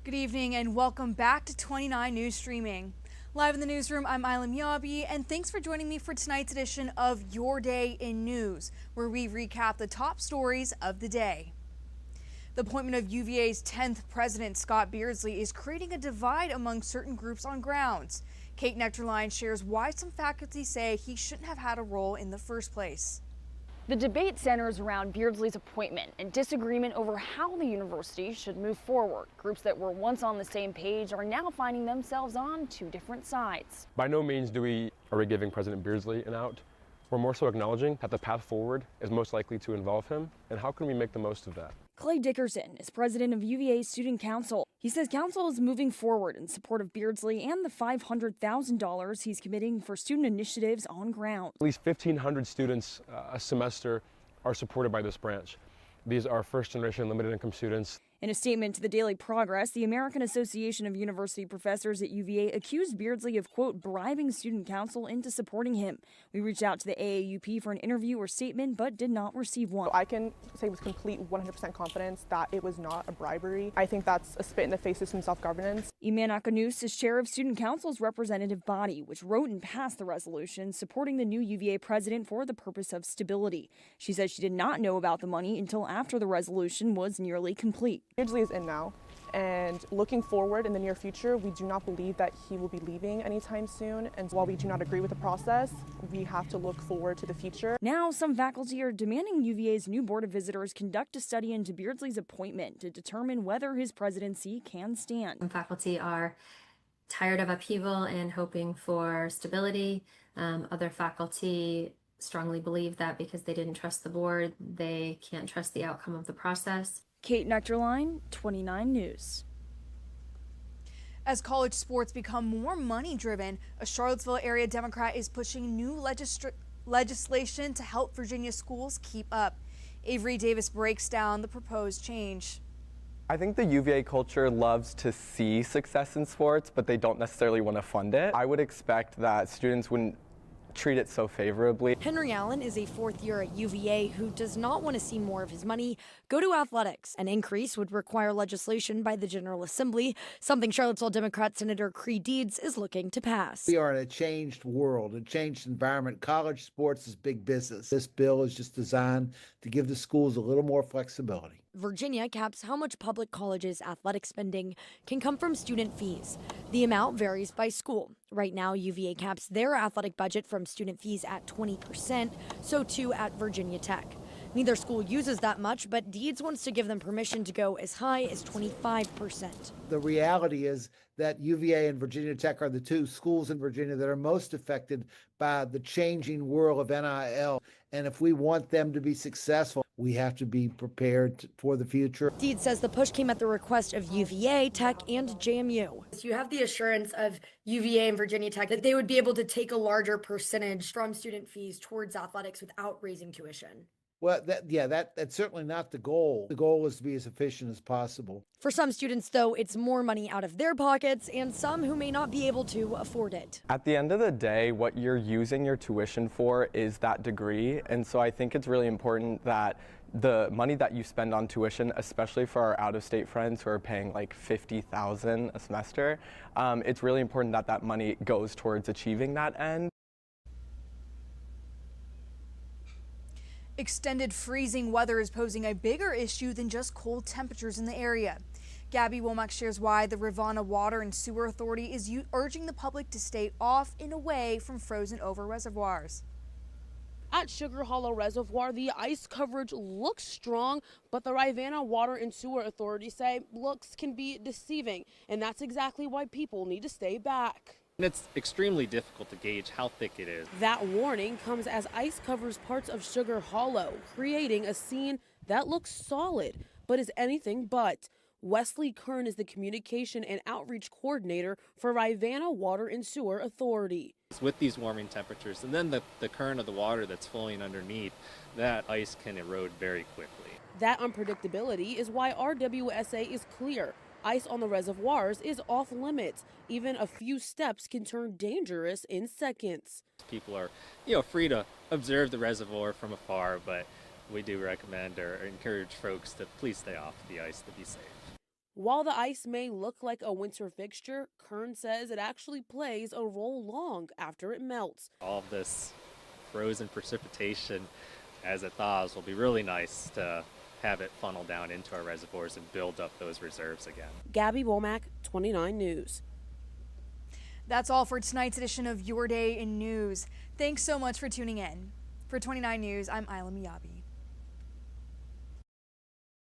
Good evening and welcome back to 29 News Streaming. Live in the newsroom, I'm Isla Miyabi, and thanks for joining me for tonight's edition of Your Day in News, where we recap the top stories of the day. The appointment of UVA's 10th president, Scott Beardsley, is creating a divide among certain groups on grounds. Kate Nectarline shares why some faculty say he shouldn't have had a role in the first place. The debate centers around Beardsley's appointment and disagreement over how the university should move forward. Groups that were once on the same page are now finding themselves on two different sides. By no means are we giving President Beardsley an out. We're more so acknowledging that the path forward is most likely to involve him, and how can we make the most of that? Clay Dickerson is president of UVA's Student Council. He says council is moving forward in support of Beardsley and the $500,000 he's committing for student initiatives on ground. At least 1,500 students a semester are supported by this branch. These are first-generation limited-income students. In a statement to the Daily Progress, the American Association of University Professors at UVA accused Beardsley of, quote, bribing student council into supporting him. We reached out to the AAUP for an interview or statement, but did not receive one. I can say with complete 100% confidence that it was not a bribery. I think that's a spit in the face of some self-governance. Iman Akanous is chair of Student Council's representative body, which wrote and passed the resolution supporting the new UVA president for the purpose of stability. She says she did not know about the money until after the resolution was nearly complete. Beardsley is in now, and looking forward in the near future, we do not believe that he will be leaving anytime soon. And while we do not agree with the process, we have to look forward to the future. Now, some faculty are demanding UVA's new Board of Visitors conduct a study into Beardsley's appointment to determine whether his presidency can stand. Some faculty are tired of upheaval and hoping for stability. Other faculty strongly believe that because they didn't trust the board, they can't trust the outcome of the process. Kate Nectarline, 29 News. As college sports become more money-driven, a Charlottesville area Democrat is pushing new legislation to help Virginia schools keep up. Avery Davis breaks down the proposed change. I think the UVA culture loves to see success in sports, but they don't necessarily want to fund it. I would expect that students wouldn't treat it so favorably. Henry Allen is a fourth year at UVA who does not want to see more of his money go to athletics. An increase would require legislation by the General Assembly, something Charlottesville Democrat Senator Cree Deeds is looking to pass. We are in a changed world, a changed environment. College sports is big business. This bill is just designed to give the schools a little more flexibility. Virginia caps how much public colleges' athletic spending can come from student fees. The amount varies by school. Right now, UVA caps their athletic budget from student fees at 20%, so too at Virginia Tech. Neither school uses that much, but Deeds wants to give them permission to go as high as 25%. The reality is that UVA and Virginia Tech are the two schools in Virginia that are most affected by the changing world of NIL. And if we want them to be successful, we have to be prepared for the future. Deeds says the push came at the request of UVA, Tech, and JMU. So you have the assurance of UVA and Virginia Tech that they would be able to take a larger percentage from student fees towards athletics without raising tuition. Well, that's certainly not the goal. The goal is to be as efficient as possible. For some students, though, it's more money out of their pockets, and some who may not be able to afford it. At the end of the day, what you're using your tuition for is that degree. And so I think it's really important that the money that you spend on tuition, especially for our out-of-state friends who are paying like $50,000 a semester, it's really important that that money goes towards achieving that end. Extended freezing weather is posing a bigger issue than just cold temperatures in the area. Gabby Womack shares why the Rivanna Water and Sewer Authority is urging the public to stay off and away from frozen over reservoirs. At Sugar Hollow Reservoir, the ice coverage looks strong, but the Rivanna Water and Sewer Authority say looks can be deceiving, and that's exactly why people need to stay back. It's extremely difficult to gauge how thick it is. That warning comes as ice covers parts of Sugar Hollow, creating a scene that looks solid, but is anything but. Wesley Kern is the communication and outreach coordinator for Rivanna Water and Sewer Authority. With these warming temperatures and then the current of the water that's flowing underneath, that ice can erode very quickly. That unpredictability is why RWSA is clear. Ice on the reservoirs is off limits. Even a few steps can turn dangerous in seconds. People are, free to observe the reservoir from afar, but we do recommend or encourage folks to please stay off the ice to be safe. While the ice may look like a winter fixture, Kern says it actually plays a role long after it melts. All of this frozen precipitation as it thaws will be really nice to have it funnel down into our reservoirs and build up those reserves again. Gabby Womack, 29 News. That's all for tonight's edition of Your Day in News. Thanks so much for tuning in. For 29 News, I'm Isla Miyabi.